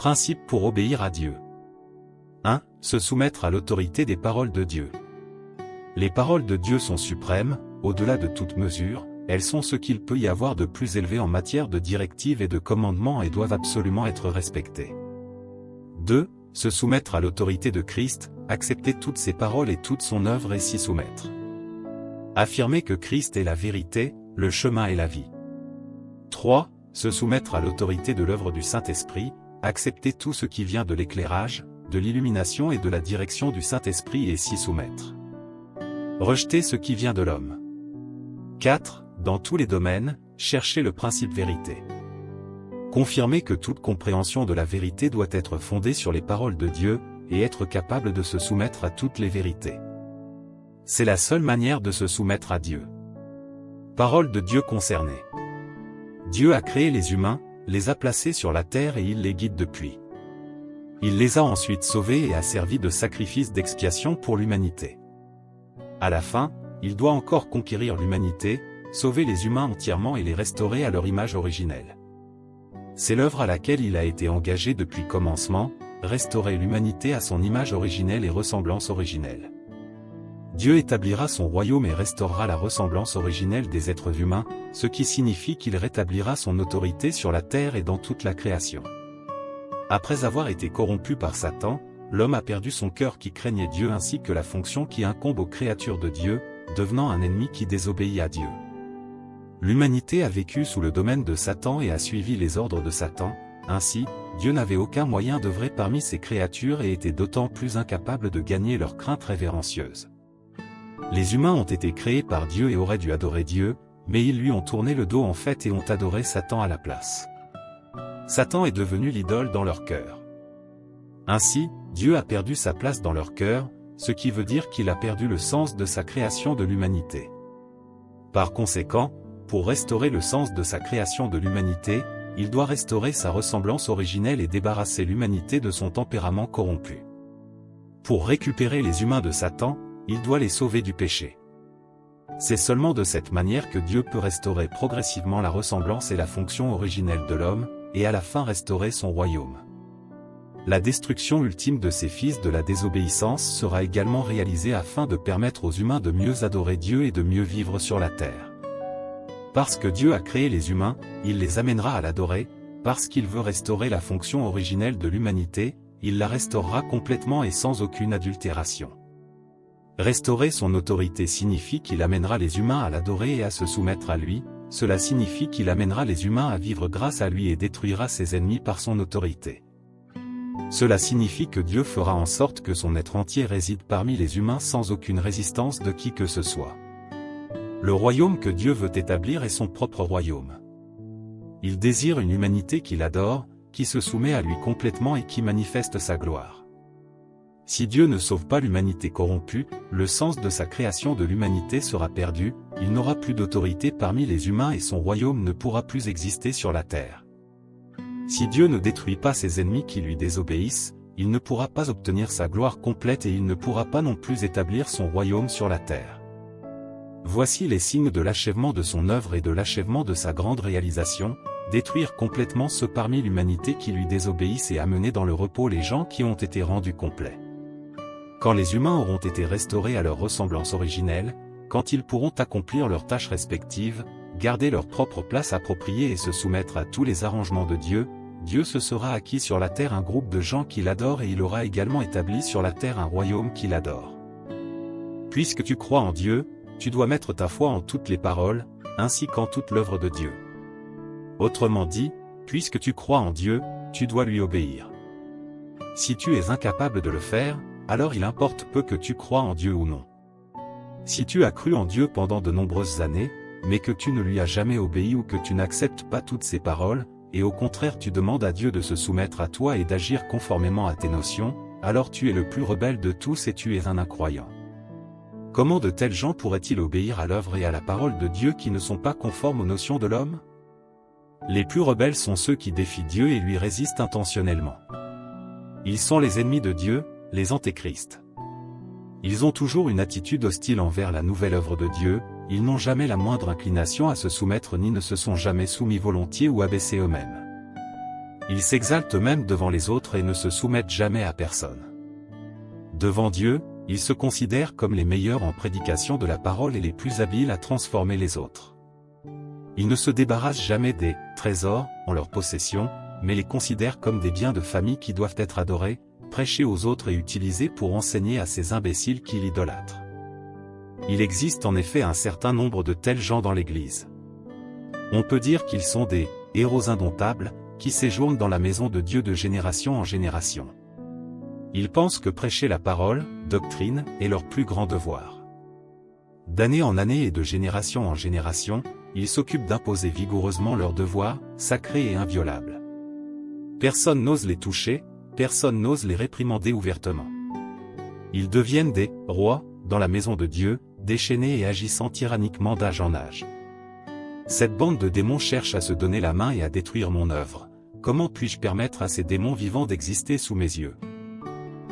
Principe pour obéir à Dieu. 1. Se soumettre à l'autorité des paroles de Dieu. Les paroles de Dieu sont suprêmes, au-delà de toute mesure, elles sont ce qu'il peut y avoir de plus élevé en matière de directives et de commandements et doivent absolument être respectées. 2. Se soumettre à l'autorité de Christ, accepter toutes ses paroles et toute son œuvre et s'y soumettre. Affirmer que Christ est la vérité, le chemin et la vie. 3. Se soumettre à l'autorité de l'œuvre du Saint-Esprit, accepter tout ce qui vient de l'éclairage, de l'illumination et de la direction du Saint-Esprit et s'y soumettre. Rejeter ce qui vient de l'homme. 4. Dans tous les domaines, chercher le principe vérité. Confirmer que toute compréhension de la vérité doit être fondée sur les paroles de Dieu, et être capable de se soumettre à toutes les vérités. C'est la seule manière de se soumettre à Dieu. Paroles de Dieu concernées. Dieu a créé les humains, les a placés sur la terre et il les guide depuis. Il les a ensuite sauvés et a servi de sacrifice d'expiation pour l'humanité. À la fin, il doit encore conquérir l'humanité, sauver les humains entièrement et les restaurer à leur image originelle. C'est l'œuvre à laquelle il a été engagé depuis commencement, restaurer l'humanité à son image originelle et ressemblance originelle. Dieu établira son royaume et restaurera la ressemblance originelle des êtres humains, ce qui signifie qu'il rétablira son autorité sur la terre et dans toute la création. Après avoir été corrompu par Satan, l'homme a perdu son cœur qui craignait Dieu ainsi que la fonction qui incombe aux créatures de Dieu, devenant un ennemi qui désobéit à Dieu. L'humanité a vécu sous le domaine de Satan et a suivi les ordres de Satan, ainsi, Dieu n'avait aucun moyen d'œuvrer parmi ses créatures et était d'autant plus incapable de gagner leur crainte révérencieuse. Les humains ont été créés par Dieu et auraient dû adorer Dieu, mais ils lui ont tourné le dos en fait et ont adoré Satan à la place. Satan est devenu l'idole dans leur cœur. Ainsi, Dieu a perdu sa place dans leur cœur, ce qui veut dire qu'il a perdu le sens de sa création de l'humanité. Par conséquent, pour restaurer le sens de sa création de l'humanité, il doit restaurer sa ressemblance originelle et débarrasser l'humanité de son tempérament corrompu. Pour récupérer les humains de Satan, il doit les sauver du péché. C'est seulement de cette manière que Dieu peut restaurer progressivement la ressemblance et la fonction originelle de l'homme, et à la fin restaurer son royaume. La destruction ultime de ces fils de la désobéissance sera également réalisée afin de permettre aux humains de mieux adorer Dieu et de mieux vivre sur la terre. Parce que Dieu a créé les humains, il les amènera à l'adorer, parce qu'il veut restaurer la fonction originelle de l'humanité, il la restaurera complètement et sans aucune adultération. Restaurer son autorité signifie qu'il amènera les humains à l'adorer et à se soumettre à lui, cela signifie qu'il amènera les humains à vivre grâce à lui et détruira ses ennemis par son autorité. Cela signifie que Dieu fera en sorte que son être entier réside parmi les humains sans aucune résistance de qui que ce soit. Le royaume que Dieu veut établir est son propre royaume. Il désire une humanité qui l'adore, qui se soumet à lui complètement et qui manifeste sa gloire. Si Dieu ne sauve pas l'humanité corrompue, le sens de sa création de l'humanité sera perdu, il n'aura plus d'autorité parmi les humains et son royaume ne pourra plus exister sur la terre. Si Dieu ne détruit pas ses ennemis qui lui désobéissent, il ne pourra pas obtenir sa gloire complète et il ne pourra pas non plus établir son royaume sur la terre. Voici les signes de l'achèvement de son œuvre et de l'achèvement de sa grande réalisation, détruire complètement ceux parmi l'humanité qui lui désobéissent et amener dans le repos les gens qui ont été rendus complets. Quand les humains auront été restaurés à leur ressemblance originelle, quand ils pourront accomplir leurs tâches respectives, garder leur propre place appropriée et se soumettre à tous les arrangements de Dieu, Dieu se sera acquis sur la terre un groupe de gens qui l'adorent et il aura également établi sur la terre un royaume qui l'adore. Puisque tu crois en Dieu, tu dois mettre ta foi en toutes les paroles, ainsi qu'en toute l'œuvre de Dieu. Autrement dit, puisque tu crois en Dieu, tu dois lui obéir. Si tu es incapable de le faire, alors il importe peu que tu crois en Dieu ou non. Si tu as cru en Dieu pendant de nombreuses années, mais que tu ne lui as jamais obéi ou que tu n'acceptes pas toutes ses paroles, et au contraire tu demandes à Dieu de se soumettre à toi et d'agir conformément à tes notions, alors tu es le plus rebelle de tous et tu es un incroyant. Comment de tels gens pourraient-ils obéir à l'œuvre et à la parole de Dieu qui ne sont pas conformes aux notions de l'homme? Les plus rebelles sont ceux qui défient Dieu et lui résistent intentionnellement. Ils sont les ennemis de Dieu, les antéchrists. Ils ont toujours une attitude hostile envers la nouvelle œuvre de Dieu, ils n'ont jamais la moindre inclination à se soumettre ni ne se sont jamais soumis volontiers ou abaissés eux-mêmes. Ils s'exaltent même devant les autres et ne se soumettent jamais à personne. Devant Dieu, ils se considèrent comme les meilleurs en prédication de la parole et les plus habiles à transformer les autres. Ils ne se débarrassent jamais des trésors en leur possession, mais les considèrent comme des biens de famille qui doivent être adorés, prêchés aux autres et utilisés pour enseigner à ces imbéciles qui l'idolâtrent. Il existe en effet un certain nombre de tels gens dans l'Église. On peut dire qu'ils sont des héros indomptables, qui séjournent dans la maison de Dieu de génération en génération. Ils pensent que prêcher la parole, doctrine, est leur plus grand devoir. D'année en année et de génération en génération, ils s'occupent d'imposer vigoureusement leurs devoirs, sacrés et inviolables. Personne n'ose les toucher, personne n'ose les réprimander ouvertement. Ils deviennent des rois, dans la maison de Dieu, déchaînés et agissant tyranniquement d'âge en âge. Cette bande de démons cherche à se donner la main et à détruire mon œuvre. Comment puis-je permettre à ces démons vivants d'exister sous mes yeux?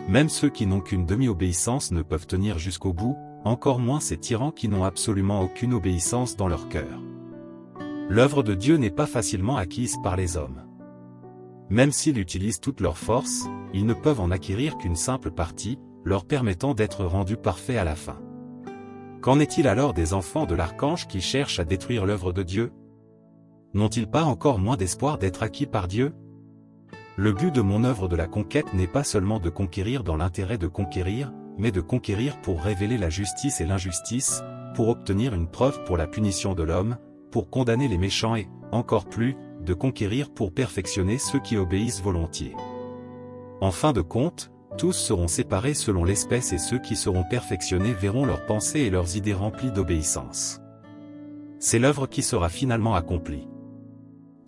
Même ceux qui n'ont qu'une demi-obéissance ne peuvent tenir jusqu'au bout, encore moins ces tyrans qui n'ont absolument aucune obéissance dans leur cœur. L'œuvre de Dieu n'est pas facilement acquise par les hommes. Même s'ils utilisent toutes leurs forces, ils ne peuvent en acquérir qu'une simple partie, leur permettant d'être rendus parfaits à la fin. Qu'en est-il alors des enfants de l'archange qui cherchent à détruire l'œuvre de Dieu? N'ont-ils pas encore moins d'espoir d'être acquis par Dieu? Le but de mon œuvre de la conquête n'est pas seulement de conquérir dans l'intérêt de conquérir, mais de conquérir pour révéler la justice et l'injustice, pour obtenir une preuve pour la punition de l'homme, pour condamner les méchants et, encore plus, de conquérir pour perfectionner ceux qui obéissent volontiers. En fin de compte, tous seront séparés selon l'espèce et ceux qui seront perfectionnés verront leurs pensées et leurs idées remplies d'obéissance. C'est l'œuvre qui sera finalement accomplie.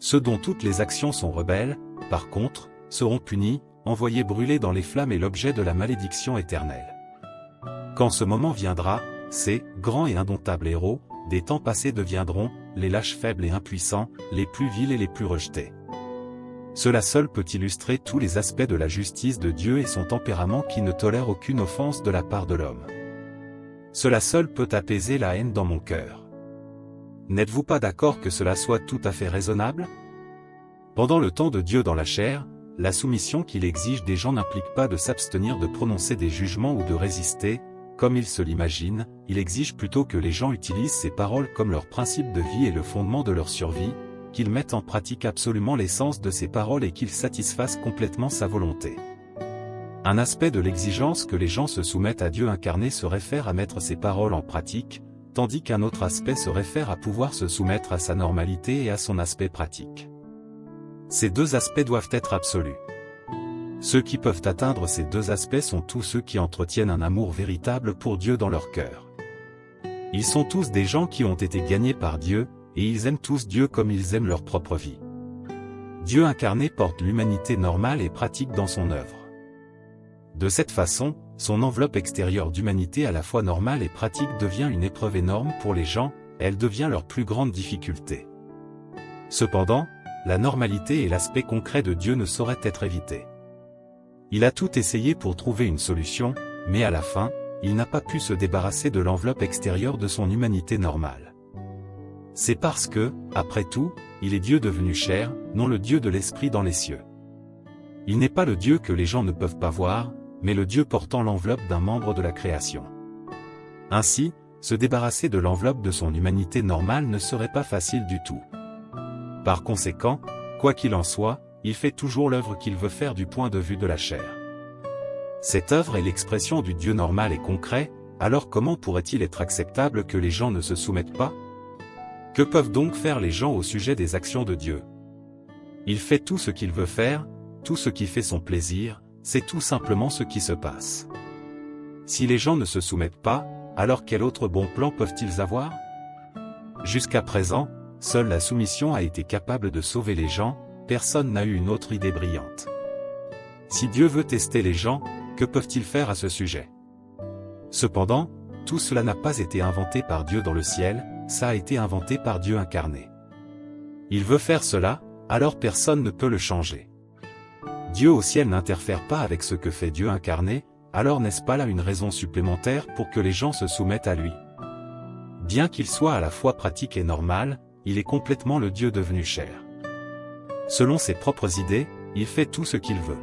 Ceux dont toutes les actions sont rebelles, par contre, seront punis, envoyés brûler dans les flammes et l'objet de la malédiction éternelle. Quand ce moment viendra, ces grands et indomptables héros, des temps passés deviendront, les lâches faibles et impuissants, les plus vils et les plus rejetés. Cela seul peut illustrer tous les aspects de la justice de Dieu et son tempérament qui ne tolère aucune offense de la part de l'homme. Cela seul peut apaiser la haine dans mon cœur. N'êtes-vous pas d'accord que cela soit tout à fait raisonnable? Pendant le temps de Dieu dans la chair, la soumission qu'il exige des gens n'implique pas de s'abstenir de prononcer des jugements ou de résister, comme ils se l'imaginent, il exige plutôt que les gens utilisent ces paroles comme leur principe de vie et le fondement de leur survie, qu'ils mettent en pratique absolument l'essence de ces paroles et qu'ils satisfassent complètement sa volonté. Un aspect de l'exigence que les gens se soumettent à Dieu incarné se réfère à mettre ces paroles en pratique, tandis qu'un autre aspect se réfère à pouvoir se soumettre à sa normalité et à son aspect pratique. Ces deux aspects doivent être absolus. Ceux qui peuvent atteindre ces deux aspects sont tous ceux qui entretiennent un amour véritable pour Dieu dans leur cœur. Ils sont tous des gens qui ont été gagnés par Dieu, et ils aiment tous Dieu comme ils aiment leur propre vie. Dieu incarné porte l'humanité normale et pratique dans son œuvre. De cette façon, son enveloppe extérieure d'humanité à la fois normale et pratique devient une épreuve énorme pour les gens, elle devient leur plus grande difficulté. Cependant, la normalité et l'aspect concret de Dieu ne sauraient être évités. Il a tout essayé pour trouver une solution, mais à la fin, il n'a pas pu se débarrasser de l'enveloppe extérieure de son humanité normale. C'est parce que, après tout, il est Dieu devenu chair, non le Dieu de l'esprit dans les cieux. Il n'est pas le Dieu que les gens ne peuvent pas voir, mais le Dieu portant l'enveloppe d'un membre de la création. Ainsi, se débarrasser de l'enveloppe de son humanité normale ne serait pas facile du tout. Par conséquent, quoi qu'il en soit, il fait toujours l'œuvre qu'il veut faire du point de vue de la chair. Cette œuvre est l'expression du Dieu normal et concret, alors comment pourrait-il être acceptable que les gens ne se soumettent pas? Que peuvent donc faire les gens au sujet des actions de Dieu? Il fait tout ce qu'il veut faire, tout ce qui fait son plaisir, c'est tout simplement ce qui se passe. Si les gens ne se soumettent pas, alors quel autre bon plan peuvent-ils avoir? Jusqu'à présent, seule la soumission a été capable de sauver les gens, personne n'a eu une autre idée brillante. Si Dieu veut tester les gens, que peuvent-ils faire à ce sujet? Cependant, tout cela n'a pas été inventé par Dieu dans le ciel, ça a été inventé par Dieu incarné. Il veut faire cela, alors personne ne peut le changer. Dieu au ciel n'interfère pas avec ce que fait Dieu incarné, alors n'est-ce pas là une raison supplémentaire pour que les gens se soumettent à lui? Bien qu'il soit à la fois pratique et normal, il est complètement le Dieu devenu chair. Selon ses propres idées, il fait tout ce qu'il veut.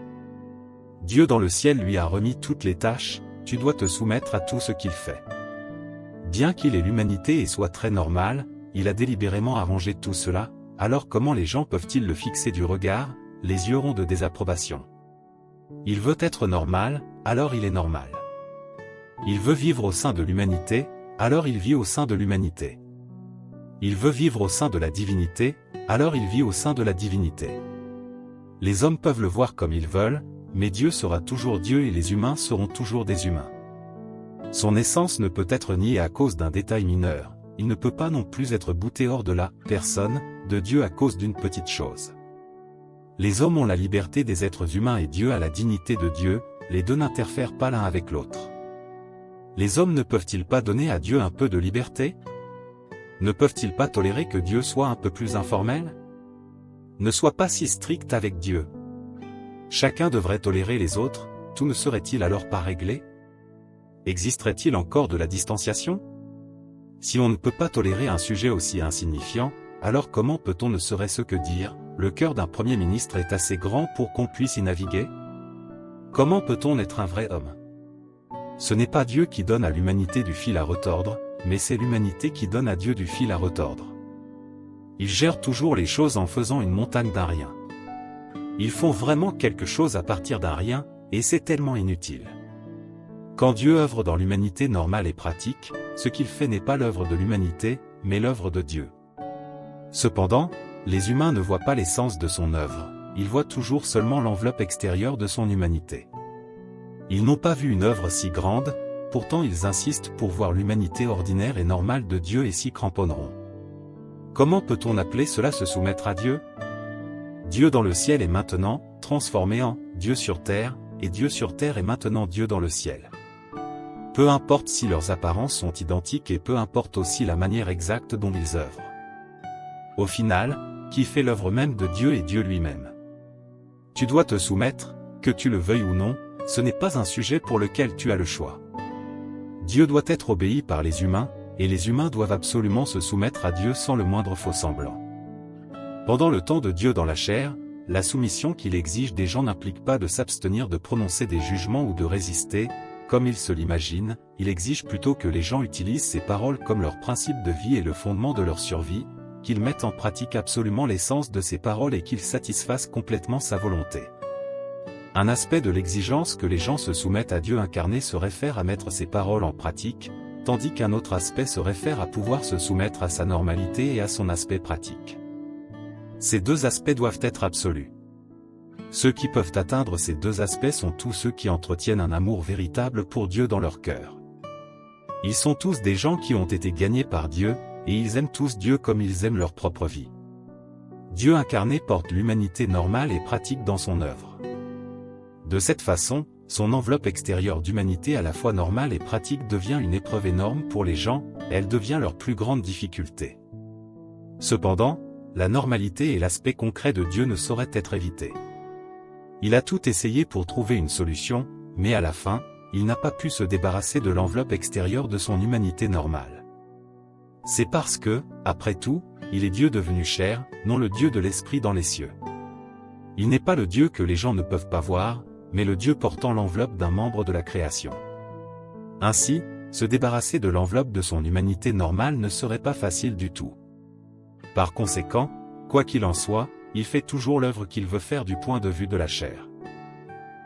Dieu dans le ciel lui a remis toutes les tâches, tu dois te soumettre à tout ce qu'il fait. Bien qu'il ait l'humanité et soit très normal, il a délibérément arrangé tout cela, alors comment les gens peuvent-ils le fixer du regard, les yeux ronds de désapprobation? Il veut être normal, alors il est normal. Il veut vivre au sein de l'humanité, alors il vit au sein de l'humanité. Il veut vivre au sein de la divinité, alors il vit au sein de la divinité. Les hommes peuvent le voir comme ils veulent, mais Dieu sera toujours Dieu et les humains seront toujours des humains. Son essence ne peut être niée à cause d'un détail mineur, il ne peut pas non plus être bouté hors de la personne de Dieu à cause d'une petite chose. Les hommes ont la liberté des êtres humains et Dieu a la dignité de Dieu, les deux n'interfèrent pas l'un avec l'autre. Les hommes ne peuvent-ils pas donner à Dieu un peu de liberté? Ne peuvent-ils pas tolérer que Dieu soit un peu plus informel? Ne sois pas si strict avec Dieu. Chacun devrait tolérer les autres, tout ne serait-il alors pas réglé? Existerait-il encore de la distanciation? Si on ne peut pas tolérer un sujet aussi insignifiant, alors comment peut-on ne serait-ce que dire, le cœur d'un Premier ministre est assez grand pour qu'on puisse y naviguer? Comment peut-on être un vrai homme? Ce n'est pas Dieu qui donne à l'humanité du fil à retordre, mais c'est l'humanité qui donne à Dieu du fil à retordre. Ils gèrent toujours les choses en faisant une montagne d'un rien. Ils font vraiment quelque chose à partir d'un rien, et c'est tellement inutile. Quand Dieu œuvre dans l'humanité normale et pratique, ce qu'il fait n'est pas l'œuvre de l'humanité, mais l'œuvre de Dieu. Cependant, les humains ne voient pas l'essence de son œuvre, ils voient toujours seulement l'enveloppe extérieure de son humanité. Ils n'ont pas vu une œuvre si grande, pourtant ils insistent pour voir l'humanité ordinaire et normale de Dieu et s'y cramponneront. Comment peut-on appeler cela se soumettre à Dieu? Dieu dans le ciel est maintenant, transformé en Dieu sur terre, et Dieu sur terre est maintenant Dieu dans le ciel. Peu importe si leurs apparences sont identiques et peu importe aussi la manière exacte dont ils œuvrent. Au final, qui fait l'œuvre même de Dieu est Dieu lui-même. Tu dois te soumettre, que tu le veuilles ou non, ce n'est pas un sujet pour lequel tu as le choix. Dieu doit être obéi par les humains, et les humains doivent absolument se soumettre à Dieu sans le moindre faux-semblant. Pendant le temps de Dieu dans la chair, la soumission qu'il exige des gens n'implique pas de s'abstenir de prononcer des jugements ou de résister, comme ils se l'imaginent, il exige plutôt que les gens utilisent ces paroles comme leur principe de vie et le fondement de leur survie, qu'ils mettent en pratique absolument l'essence de ces paroles et qu'ils satisfassent complètement sa volonté. Un aspect de l'exigence que les gens se soumettent à Dieu incarné se réfère à mettre ces paroles en pratique, tandis qu'un autre aspect se réfère à pouvoir se soumettre à sa normalité et à son aspect pratique. Ces deux aspects doivent être absolus. Ceux qui peuvent atteindre ces deux aspects sont tous ceux qui entretiennent un amour véritable pour Dieu dans leur cœur. Ils sont tous des gens qui ont été gagnés par Dieu, et ils aiment tous Dieu comme ils aiment leur propre vie. Dieu incarné porte l'humanité normale et pratique dans son œuvre. De cette façon, son enveloppe extérieure d'humanité à la fois normale et pratique devient une épreuve énorme pour les gens, elle devient leur plus grande difficulté. Cependant, la normalité et l'aspect concret de Dieu ne sauraient être évités. Il a tout essayé pour trouver une solution, mais à la fin, il n'a pas pu se débarrasser de l'enveloppe extérieure de son humanité normale. C'est parce que, après tout, il est Dieu devenu chair, non le Dieu de l'esprit dans les cieux. Il n'est pas le Dieu que les gens ne peuvent pas voir, mais le Dieu portant l'enveloppe d'un membre de la création. Ainsi, se débarrasser de l'enveloppe de son humanité normale ne serait pas facile du tout. Par conséquent, quoi qu'il en soit, il fait toujours l'œuvre qu'il veut faire du point de vue de la chair.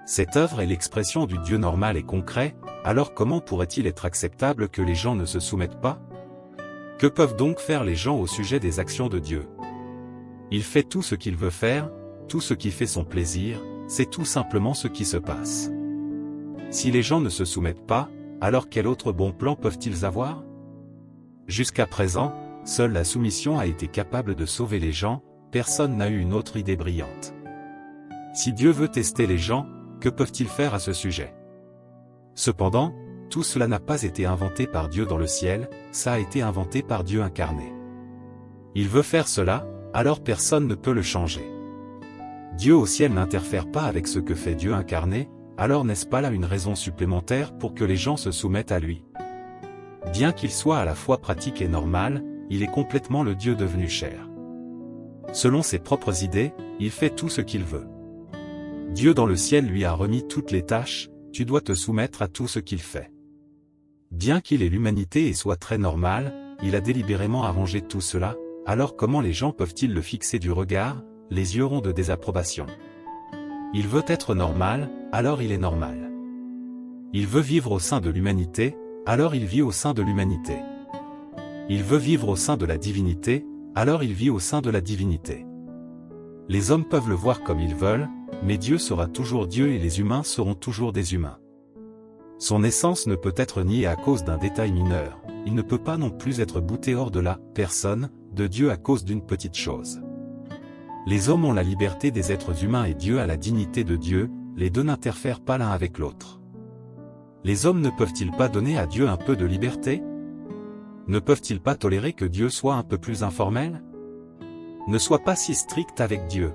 Cette œuvre est l'expression du Dieu normal et concret, alors comment pourrait-il être acceptable que les gens ne se soumettent pas? Que peuvent donc faire les gens au sujet des actions de Dieu? Il fait tout ce qu'il veut faire, tout ce qui fait son plaisir, c'est tout simplement ce qui se passe. Si les gens ne se soumettent pas, alors quel autre bon plan peuvent-ils avoir? Jusqu'à présent, seule la soumission a été capable de sauver les gens, personne n'a eu une autre idée brillante. Si Dieu veut tester les gens, que peuvent-ils faire à ce sujet? Cependant, tout cela n'a pas été inventé par Dieu dans le ciel, ça a été inventé par Dieu incarné. Il veut faire cela, alors personne ne peut le changer. Dieu au ciel n'interfère pas avec ce que fait Dieu incarné, alors n'est-ce pas là une raison supplémentaire pour que les gens se soumettent à lui? Bien qu'il soit à la fois pratique et normal, il est complètement le Dieu devenu chair. Selon ses propres idées, il fait tout ce qu'il veut. Dieu dans le ciel lui a remis toutes les tâches, tu dois te soumettre à tout ce qu'il fait. Bien qu'il ait l'humanité et soit très normal, il a délibérément arrangé tout cela, alors comment les gens peuvent-ils le fixer du regard, les yeux ronds de désapprobation? Il veut être normal, alors il est normal. Il veut vivre au sein de l'humanité, alors il vit au sein de l'humanité. Il veut vivre au sein de la divinité, alors il vit au sein de la divinité. Les hommes peuvent le voir comme ils veulent, mais Dieu sera toujours Dieu et les humains seront toujours des humains. Son essence ne peut être niée à cause d'un détail mineur, il ne peut pas non plus être bouté hors de la personne de Dieu à cause d'une petite chose. Les hommes ont la liberté des êtres humains et Dieu a la dignité de Dieu, les deux n'interfèrent pas l'un avec l'autre. Les hommes ne peuvent-ils pas donner à Dieu un peu de liberté? Ne peuvent-ils pas tolérer que Dieu soit un peu plus informel? Ne sois pas si strict avec Dieu.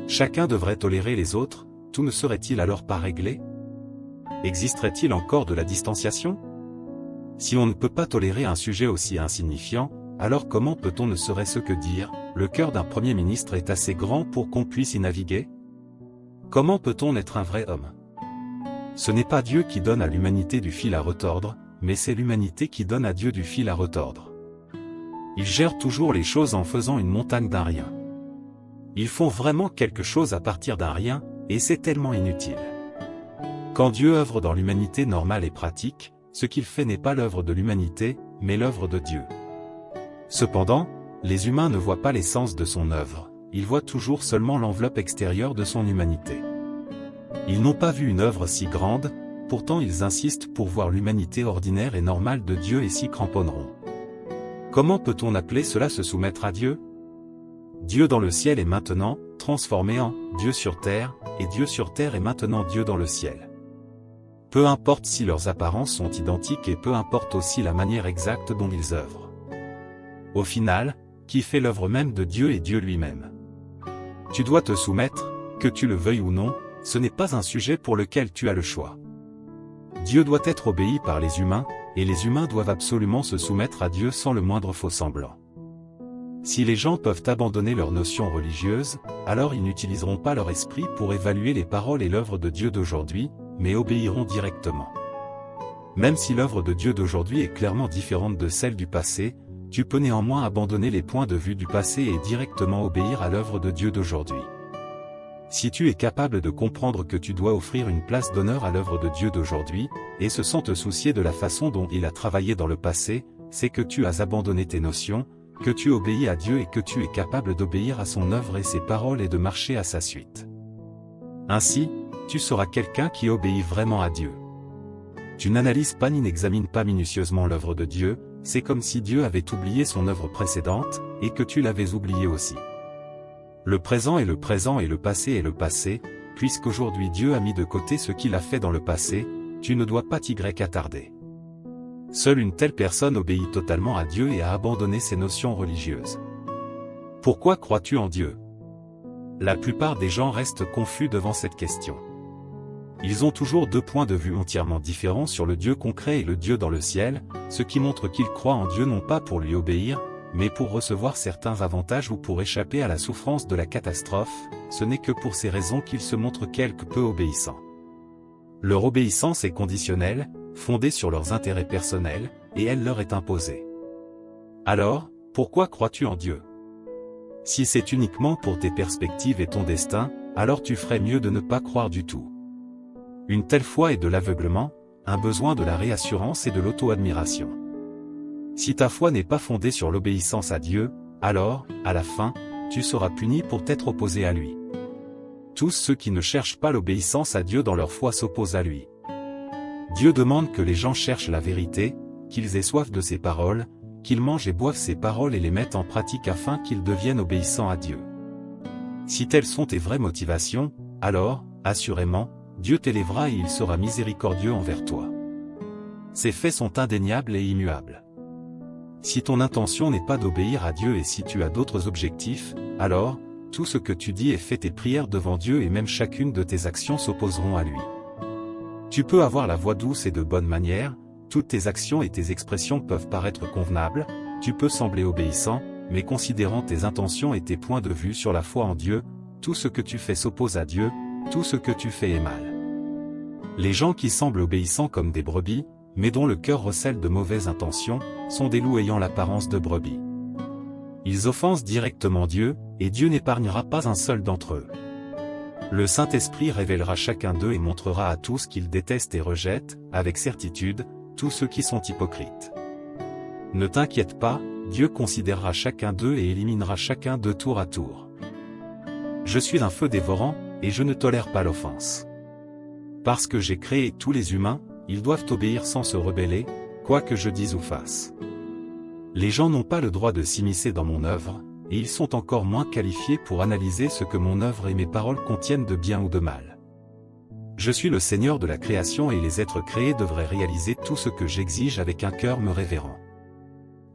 Chacun devrait tolérer les autres, tout ne serait-il alors pas réglé? Existerait-il encore de la distanciation? Si on ne peut pas tolérer un sujet aussi insignifiant, alors comment peut-on ne serait-ce que dire, le cœur d'un Premier ministre est assez grand pour qu'on puisse y naviguer? Comment peut-on être un vrai homme? Ce n'est pas Dieu qui donne à l'humanité du fil à retordre, mais c'est l'humanité qui donne à Dieu du fil à retordre. Ils gèrent toujours les choses en faisant une montagne d'un rien. Ils font vraiment quelque chose à partir d'un rien, et c'est tellement inutile. Quand Dieu œuvre dans l'humanité normale et pratique, ce qu'il fait n'est pas l'œuvre de l'humanité, mais l'œuvre de Dieu. Cependant, les humains ne voient pas l'essence de son œuvre, ils voient toujours seulement l'enveloppe extérieure de son humanité. Ils n'ont pas vu une œuvre si grande, pourtant ils insistent pour voir l'humanité ordinaire et normale de Dieu et s'y cramponneront. Comment peut-on appeler cela se soumettre à Dieu? Dieu dans le ciel est maintenant, transformé en Dieu sur terre, et Dieu sur terre est maintenant Dieu dans le ciel. Peu importe si leurs apparences sont identiques et peu importe aussi la manière exacte dont ils œuvrent. Au final, qui fait l'œuvre même de Dieu est Dieu lui-même. Tu dois te soumettre, que tu le veuilles ou non, ce n'est pas un sujet pour lequel tu as le choix. Dieu doit être obéi par les humains, et les humains doivent absolument se soumettre à Dieu sans le moindre faux semblant. Si les gens peuvent abandonner leurs notions religieuses, alors ils n'utiliseront pas leur esprit pour évaluer les paroles et l'œuvre de Dieu d'aujourd'hui, mais obéiront directement. Même si l'œuvre de Dieu d'aujourd'hui est clairement différente de celle du passé, tu peux néanmoins abandonner les points de vue du passé et directement obéir à l'œuvre de Dieu d'aujourd'hui. Si tu es capable de comprendre que tu dois offrir une place d'honneur à l'œuvre de Dieu d'aujourd'hui, et sans te soucier de la façon dont il a travaillé dans le passé, c'est que tu as abandonné tes notions, que tu obéis à Dieu et que tu es capable d'obéir à son œuvre et ses paroles et de marcher à sa suite. Ainsi, tu seras quelqu'un qui obéit vraiment à Dieu. Tu n'analyses pas ni n'examines pas minutieusement l'œuvre de Dieu, c'est comme si Dieu avait oublié son œuvre précédente, et que tu l'avais oublié aussi. Le présent est le présent et le passé est le passé, puisqu'aujourd'hui Dieu a mis de côté ce qu'il a fait dans le passé, tu ne dois pas t'y attarder. Seule une telle personne obéit totalement à Dieu et a abandonné ses notions religieuses. Pourquoi crois-tu en Dieu? La plupart des gens restent confus devant cette question. Ils ont toujours deux points de vue entièrement différents sur le Dieu concret et le Dieu dans le ciel, ce qui montre qu'ils croient en Dieu non pas pour lui obéir, mais pour recevoir certains avantages ou pour échapper à la souffrance de la catastrophe, ce n'est que pour ces raisons qu'ils se montrent quelque peu obéissants. Leur obéissance est conditionnelle, fondée sur leurs intérêts personnels, et elle leur est imposée. Alors, pourquoi crois-tu en Dieu? Si c'est uniquement pour tes perspectives et ton destin, alors tu ferais mieux de ne pas croire du tout. Une telle foi est de l'aveuglement, un besoin de la réassurance et de l'auto-admiration. Si ta foi n'est pas fondée sur l'obéissance à Dieu, alors, à la fin, tu seras puni pour t'être opposé à lui. Tous ceux qui ne cherchent pas l'obéissance à Dieu dans leur foi s'opposent à lui. Dieu demande que les gens cherchent la vérité, qu'ils aient soif de ses paroles, qu'ils mangent et boivent ses paroles et les mettent en pratique afin qu'ils deviennent obéissants à Dieu. Si telles sont tes vraies motivations, alors, assurément, Dieu t'élèvera et il sera miséricordieux envers toi. Ces faits sont indéniables et immuables. Si ton intention n'est pas d'obéir à Dieu et si tu as d'autres objectifs, alors, tout ce que tu dis et fais tes prières devant Dieu et même chacune de tes actions s'opposeront à lui. Tu peux avoir la voix douce et de bonne manière, toutes tes actions et tes expressions peuvent paraître convenables, tu peux sembler obéissant, mais considérant tes intentions et tes points de vue sur la foi en Dieu, tout ce que tu fais s'oppose à Dieu, tout ce que tu fais est mal. Les gens qui semblent obéissants comme des brebis, mais dont le cœur recèle de mauvaises intentions, sont des loups ayant l'apparence de brebis. Ils offensent directement Dieu, et Dieu n'épargnera pas un seul d'entre eux. Le Saint-Esprit révélera chacun d'eux et montrera à tous qu'ils détestent et rejettent, avec certitude, tous ceux qui sont hypocrites. Ne t'inquiète pas, Dieu considérera chacun d'eux et éliminera chacun d'eux tour à tour. Je suis un feu dévorant, et je ne tolère pas l'offense. Parce que j'ai créé tous les humains, ils doivent obéir sans se rebeller, quoi que je dise ou fasse. Les gens n'ont pas le droit de s'immiscer dans mon œuvre, et ils sont encore moins qualifiés pour analyser ce que mon œuvre et mes paroles contiennent de bien ou de mal. Je suis le Seigneur de la création et les êtres créés devraient réaliser tout ce que j'exige avec un cœur me révérend.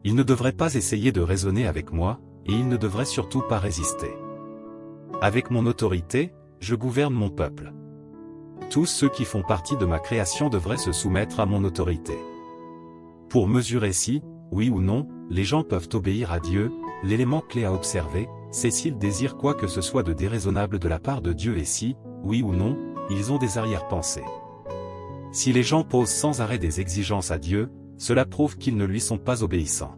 Ils ne devraient pas essayer de raisonner avec moi, et ils ne devraient surtout pas résister. Avec mon autorité, je gouverne mon peuple. Tous ceux qui font partie de ma création devraient se soumettre à mon autorité. Pour mesurer si, oui ou non, les gens peuvent obéir à Dieu, l'élément clé à observer, c'est s'ils désirent quoi que ce soit de déraisonnable de la part de Dieu et si, oui ou non, ils ont des arrière-pensées. Si les gens posent sans arrêt des exigences à Dieu, cela prouve qu'ils ne lui sont pas obéissants.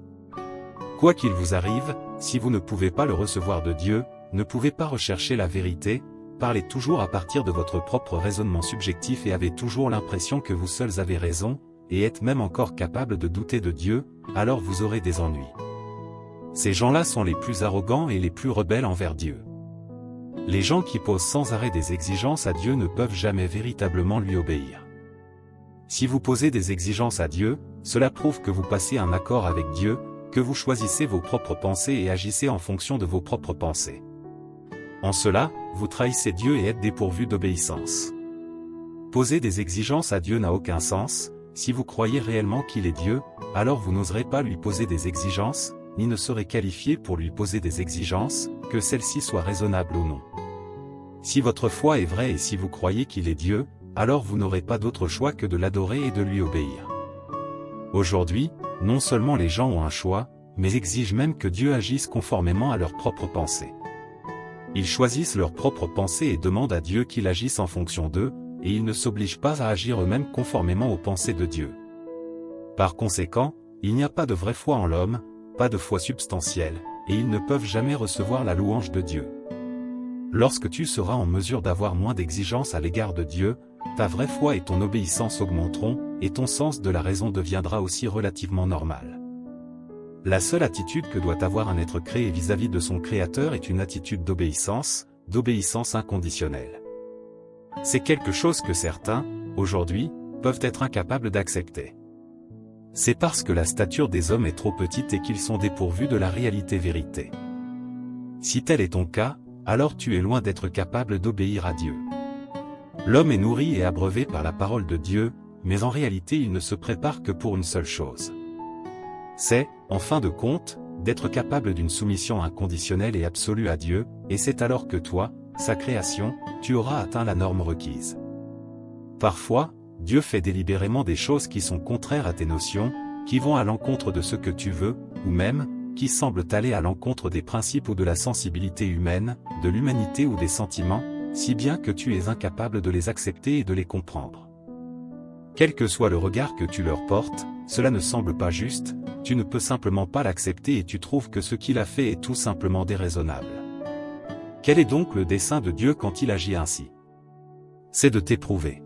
Quoi qu'il vous arrive, si vous ne pouvez pas le recevoir de Dieu, ne pouvez pas rechercher la vérité, parlez toujours à partir de votre propre raisonnement subjectif et avez toujours l'impression que vous seuls avez raison, et êtes même encore capable de douter de Dieu, alors vous aurez des ennuis. Ces gens-là sont les plus arrogants et les plus rebelles envers Dieu. Les gens qui posent sans arrêt des exigences à Dieu ne peuvent jamais véritablement lui obéir. Si vous posez des exigences à Dieu, cela prouve que vous passez un accord avec Dieu, que vous choisissez vos propres pensées et agissez en fonction de vos propres pensées. En cela, vous trahissez Dieu et êtes dépourvu d'obéissance. Poser des exigences à Dieu n'a aucun sens. Si vous croyez réellement qu'il est Dieu, alors vous n'oserez pas lui poser des exigences, ni ne serez qualifié pour lui poser des exigences, que celles-ci soient raisonnables ou non. Si votre foi est vraie et si vous croyez qu'il est Dieu, alors vous n'aurez pas d'autre choix que de l'adorer et de lui obéir. Aujourd'hui, non seulement les gens ont un choix, mais exigent même que Dieu agisse conformément à leurs propres pensées. Ils choisissent leurs propres pensées et demandent à Dieu qu'il agisse en fonction d'eux, et ils ne s'obligent pas à agir eux-mêmes conformément aux pensées de Dieu. Par conséquent, il n'y a pas de vraie foi en l'homme, pas de foi substantielle, et ils ne peuvent jamais recevoir la louange de Dieu. Lorsque tu seras en mesure d'avoir moins d'exigences à l'égard de Dieu, ta vraie foi et ton obéissance augmenteront, et ton sens de la raison deviendra aussi relativement normal. La seule attitude que doit avoir un être créé vis-à-vis de son Créateur est une attitude d'obéissance inconditionnelle. C'est quelque chose que certains, aujourd'hui, peuvent être incapables d'accepter. C'est parce que la stature des hommes est trop petite et qu'ils sont dépourvus de la réalité-vérité. Si tel est ton cas, alors tu es loin d'être capable d'obéir à Dieu. L'homme est nourri et abreuvé par la parole de Dieu, mais en réalité il ne se prépare que pour une seule chose. C'est, en fin de compte, d'être capable d'une soumission inconditionnelle et absolue à Dieu, et c'est alors que toi, sa création, tu auras atteint la norme requise. Parfois, Dieu fait délibérément des choses qui sont contraires à tes notions, qui vont à l'encontre de ce que tu veux, ou même, qui semblent aller à l'encontre des principes ou de la sensibilité humaine, de l'humanité ou des sentiments, si bien que tu es incapable de les accepter et de les comprendre. Quel que soit le regard que tu leur portes, cela ne semble pas juste, tu ne peux simplement pas l'accepter et tu trouves que ce qu'il a fait est tout simplement déraisonnable. Quel est donc le dessein de Dieu quand il agit ainsi? C'est de t'éprouver.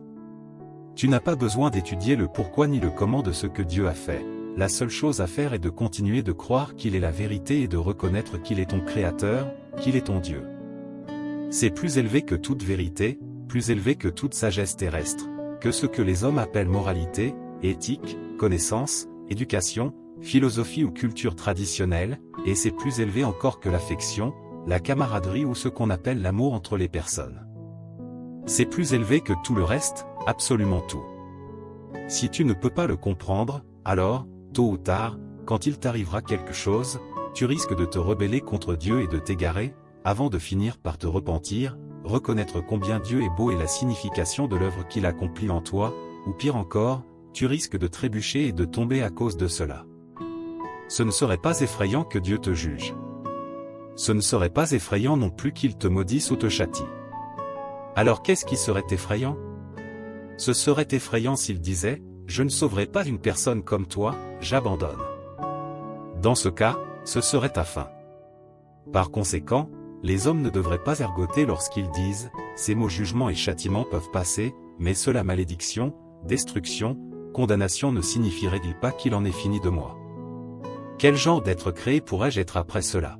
Tu n'as pas besoin d'étudier le pourquoi ni le comment de ce que Dieu a fait, la seule chose à faire est de continuer de croire qu'il est la vérité et de reconnaître qu'il est ton Créateur, qu'il est ton Dieu. C'est plus élevé que toute vérité, plus élevé que toute sagesse terrestre, que ce que les hommes appellent moralité, éthique, connaissance, éducation, philosophie ou culture traditionnelle, et c'est plus élevé encore que l'affection, la camaraderie ou ce qu'on appelle l'amour entre les personnes. C'est plus élevé que tout le reste, absolument tout. Si tu ne peux pas le comprendre, alors, tôt ou tard, quand il t'arrivera quelque chose, tu risques de te rebeller contre Dieu et de t'égarer, avant de finir par te repentir, reconnaître combien Dieu est beau et la signification de l'œuvre qu'il accomplit en toi, ou pire encore, tu risques de trébucher et de tomber à cause de cela. Ce ne serait pas effrayant que Dieu te juge. Ce ne serait pas effrayant non plus qu'il te maudisse ou te châtie. Alors qu'est-ce qui serait effrayant? Ce serait effrayant s'il disait, « Je ne sauverai pas une personne comme toi, j'abandonne. » Dans ce cas, ce serait ta fin. Par conséquent, les hommes ne devraient pas ergoter lorsqu'ils disent, « Ces mots jugement et châtiment peuvent passer, mais cela malédiction, destruction, condamnation ne signifierait-il pas qu'il en est fini de moi? Quel genre d'être créé pourrais-je être après cela?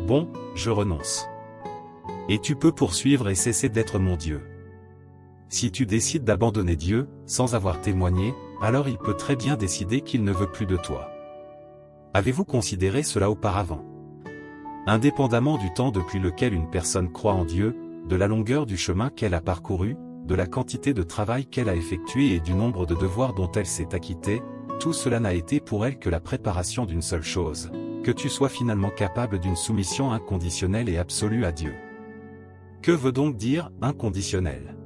Bon, je renonce. » Et tu peux poursuivre et cesser d'être mon Dieu. Si tu décides d'abandonner Dieu, sans avoir témoigné, alors il peut très bien décider qu'il ne veut plus de toi. Avez-vous considéré cela auparavant? Indépendamment du temps depuis lequel une personne croit en Dieu, de la longueur du chemin qu'elle a parcouru, de la quantité de travail qu'elle a effectué et du nombre de devoirs dont elle s'est acquittée, tout cela n'a été pour elle que la préparation d'une seule chose, que tu sois finalement capable d'une soumission inconditionnelle et absolue à Dieu. Que veut donc dire « inconditionnel » ?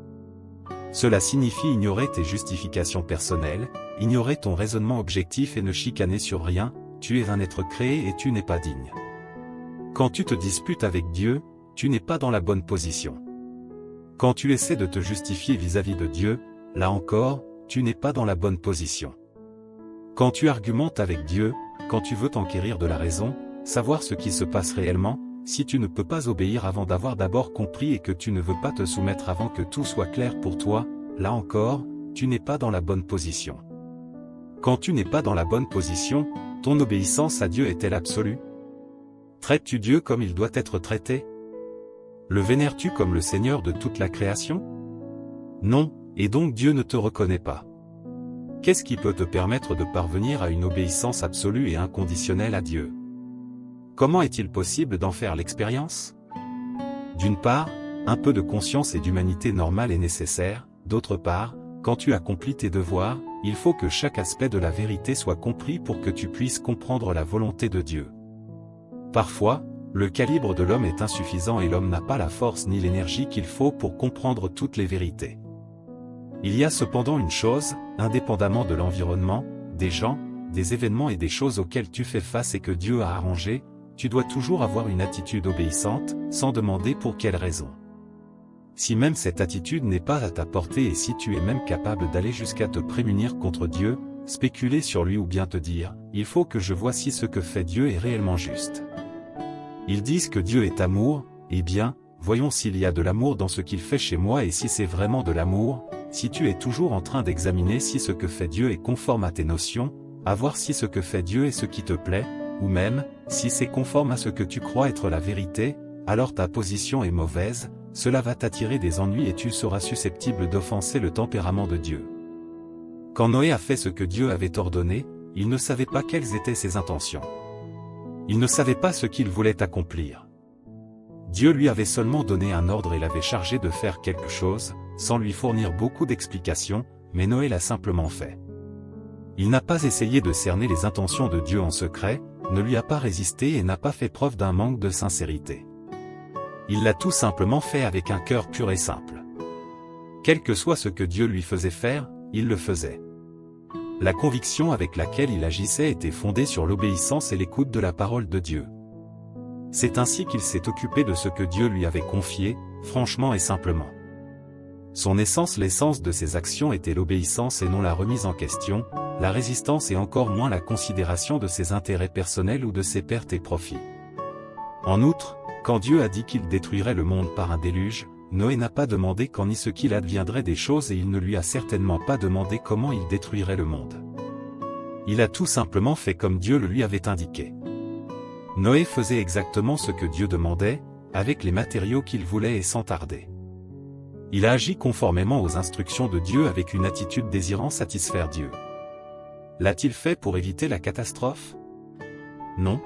Cela signifie ignorer tes justifications personnelles, ignorer ton raisonnement objectif et ne chicaner sur rien, tu es un être créé et tu n'es pas digne. Quand tu te disputes avec Dieu, tu n'es pas dans la bonne position. Quand tu essaies de te justifier vis-à-vis de Dieu, là encore, tu n'es pas dans la bonne position. Quand tu argumentes avec Dieu, quand tu veux t'enquérir de la raison, savoir ce qui se passe réellement, si tu ne peux pas obéir avant d'avoir d'abord compris et que tu ne veux pas te soumettre avant que tout soit clair pour toi, là encore, tu n'es pas dans la bonne position. Quand tu n'es pas dans la bonne position, ton obéissance à Dieu est-elle absolue? Traites-tu Dieu comme il doit être traité? Le vénères-tu comme le Seigneur de toute la création? Non, et donc Dieu ne te reconnaît pas. Qu'est-ce qui peut te permettre de parvenir à une obéissance absolue et inconditionnelle à Dieu? Comment est-il possible d'en faire l'expérience? D'une part, un peu de conscience et d'humanité normale est nécessaire, d'autre part, quand tu accomplis tes devoirs, il faut que chaque aspect de la vérité soit compris pour que tu puisses comprendre la volonté de Dieu. Parfois, le calibre de l'homme est insuffisant et l'homme n'a pas la force ni l'énergie qu'il faut pour comprendre toutes les vérités. Il y a cependant une chose, indépendamment de l'environnement, des gens, des événements et des choses auxquelles tu fais face et que Dieu a arrangé, tu dois toujours avoir une attitude obéissante, sans demander pour quelle raison. Si même cette attitude n'est pas à ta portée et si tu es même capable d'aller jusqu'à te prémunir contre Dieu, spéculer sur lui ou bien te dire, il faut que je voie si ce que fait Dieu est réellement juste. Ils disent que Dieu est amour, eh bien, voyons s'il y a de l'amour dans ce qu'il fait chez moi et si c'est vraiment de l'amour, si tu es toujours en train d'examiner si ce que fait Dieu est conforme à tes notions, à voir si ce que fait Dieu est ce qui te plaît, ou même, si c'est conforme à ce que tu crois être la vérité, alors ta position est mauvaise, cela va t'attirer des ennuis et tu seras susceptible d'offenser le tempérament de Dieu. Quand Noé a fait ce que Dieu avait ordonné, il ne savait pas quelles étaient ses intentions. Il ne savait pas ce qu'il voulait accomplir. Dieu lui avait seulement donné un ordre et l'avait chargé de faire quelque chose, sans lui fournir beaucoup d'explications, mais Noé l'a simplement fait. Il n'a pas essayé de cerner les intentions de Dieu en secret, ne lui a pas résisté et n'a pas fait preuve d'un manque de sincérité. Il l'a tout simplement fait avec un cœur pur et simple. Quel que soit ce que Dieu lui faisait faire, il le faisait. La conviction avec laquelle il agissait était fondée sur l'obéissance et l'écoute de la parole de Dieu. C'est ainsi qu'il s'est occupé de ce que Dieu lui avait confié, franchement et simplement. Son essence, l'essence de ses actions était l'obéissance et non la remise en question, la résistance et encore moins la considération de ses intérêts personnels ou de ses pertes et profits. En outre, quand Dieu a dit qu'il détruirait le monde par un déluge, Noé n'a pas demandé quand ni ce qu'il adviendrait des choses et il ne lui a certainement pas demandé comment il détruirait le monde. Il a tout simplement fait comme Dieu le lui avait indiqué. Noé faisait exactement ce que Dieu demandait, avec les matériaux qu'il voulait et sans tarder. Il a agi conformément aux instructions de Dieu avec une attitude désirant satisfaire Dieu. L'a-t-il fait pour éviter la catastrophe? Non.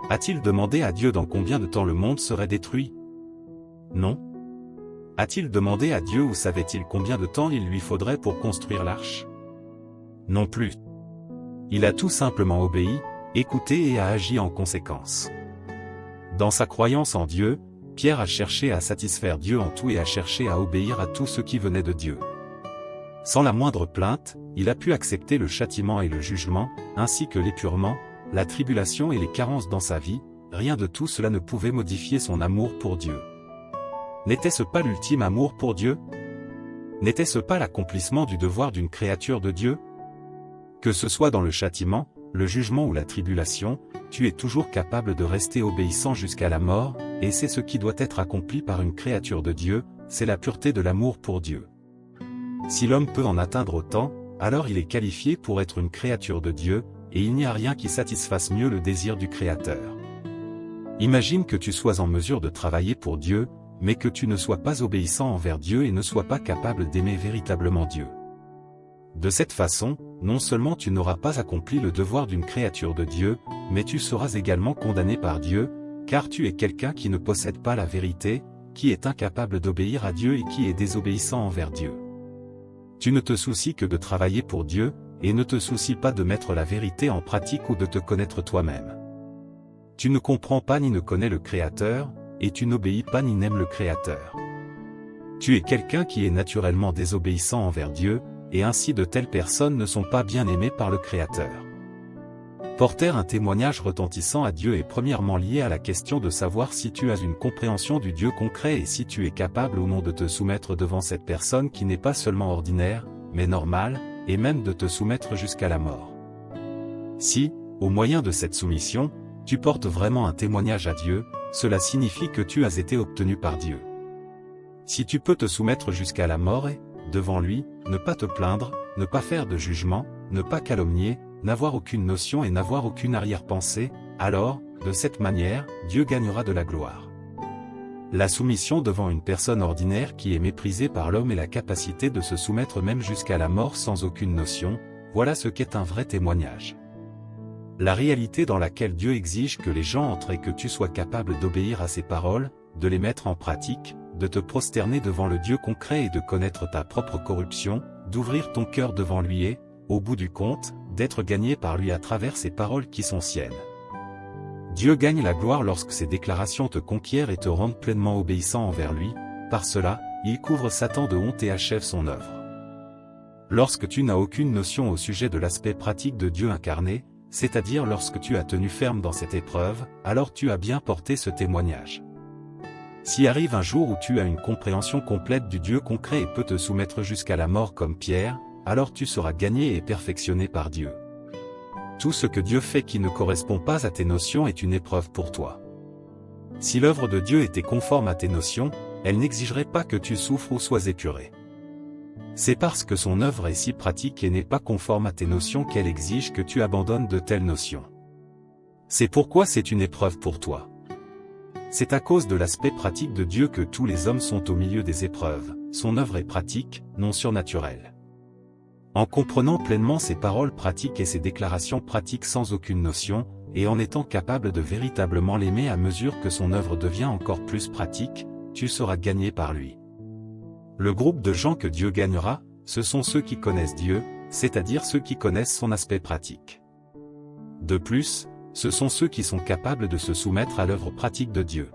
A-t-il demandé à Dieu dans combien de temps le monde serait détruit? Non. A-t-il demandé à Dieu ou savait-il combien de temps il lui faudrait pour construire l'arche? Non plus. Il a tout simplement obéi, écouté et a agi en conséquence. Dans sa croyance en Dieu, Pierre a cherché à satisfaire Dieu en tout et a cherché à obéir à tout ce qui venait de Dieu. Sans la moindre plainte, il a pu accepter le châtiment et le jugement, ainsi que l'épurement, la tribulation et les carences dans sa vie, rien de tout cela ne pouvait modifier son amour pour Dieu. N'était-ce pas l'ultime amour pour Dieu? N'était-ce pas l'accomplissement du devoir d'une créature de Dieu? Que ce soit dans le châtiment, le jugement ou la tribulation, tu es toujours capable de rester obéissant jusqu'à la mort, et c'est ce qui doit être accompli par une créature de Dieu, c'est la pureté de l'amour pour Dieu. Si l'homme peut en atteindre autant, alors il est qualifié pour être une créature de Dieu, et il n'y a rien qui satisfasse mieux le désir du Créateur. Imagine que tu sois en mesure de travailler pour Dieu, mais que tu ne sois pas obéissant envers Dieu et ne sois pas capable d'aimer véritablement Dieu. De cette façon, non seulement tu n'auras pas accompli le devoir d'une créature de Dieu, mais tu seras également condamné par Dieu, car tu es quelqu'un qui ne possède pas la vérité, qui est incapable d'obéir à Dieu et qui est désobéissant envers Dieu. Tu ne te soucies que de travailler pour Dieu, et ne te soucies pas de mettre la vérité en pratique ou de te connaître toi-même. Tu ne comprends pas ni ne connais le Créateur, et tu n'obéis pas ni n'aimes le Créateur. Tu es quelqu'un qui est naturellement désobéissant envers Dieu, et ainsi de telles personnes ne sont pas bien aimées par le Créateur. Porter un témoignage retentissant à Dieu est premièrement lié à la question de savoir si tu as une compréhension du Dieu concret et si tu es capable ou non de te soumettre devant cette personne qui n'est pas seulement ordinaire, mais normale, et même de te soumettre jusqu'à la mort. Si, au moyen de cette soumission, tu portes vraiment un témoignage à Dieu, cela signifie que tu as été obtenu par Dieu. Si tu peux te soumettre jusqu'à la mort et, devant lui, ne pas te plaindre, ne pas faire de jugement, ne pas calomnier, n'avoir aucune notion et n'avoir aucune arrière-pensée, alors, de cette manière, Dieu gagnera de la gloire. La soumission devant une personne ordinaire qui est méprisée par l'homme et la capacité de se soumettre même jusqu'à la mort sans aucune notion, voilà ce qu'est un vrai témoignage. La réalité dans laquelle Dieu exige que les gens entrent et que tu sois capable d'obéir à ses paroles, de les mettre en pratique, de te prosterner devant le Dieu concret et de connaître ta propre corruption, d'ouvrir ton cœur devant lui et, au bout du compte, d'être gagné par lui à travers ses paroles qui sont siennes. Dieu gagne la gloire lorsque ses déclarations te conquièrent et te rendent pleinement obéissant envers lui, par cela, il couvre Satan de honte et achève son œuvre. Lorsque tu n'as aucune notion au sujet de l'aspect pratique de Dieu incarné, c'est-à-dire lorsque tu as tenu ferme dans cette épreuve, alors tu as bien porté ce témoignage. Si arrive un jour où tu as une compréhension complète du Dieu concret et peux te soumettre jusqu'à la mort comme Pierre, alors tu seras gagné et perfectionné par Dieu. Tout ce que Dieu fait qui ne correspond pas à tes notions est une épreuve pour toi. Si l'œuvre de Dieu était conforme à tes notions, elle n'exigerait pas que tu souffres ou sois épuré. C'est parce que son œuvre est si pratique et n'est pas conforme à tes notions qu'elle exige que tu abandonnes de telles notions. C'est pourquoi c'est une épreuve pour toi. C'est à cause de l'aspect pratique de Dieu que tous les hommes sont au milieu des épreuves, son œuvre est pratique, non surnaturelle. En comprenant pleinement ses paroles pratiques et ses déclarations pratiques sans aucune notion, et en étant capable de véritablement l'aimer à mesure que son œuvre devient encore plus pratique, tu seras gagné par lui. Le groupe de gens que Dieu gagnera, ce sont ceux qui connaissent Dieu, c'est-à-dire ceux qui connaissent son aspect pratique. De plus, ce sont ceux qui sont capables de se soumettre à l'œuvre pratique de Dieu.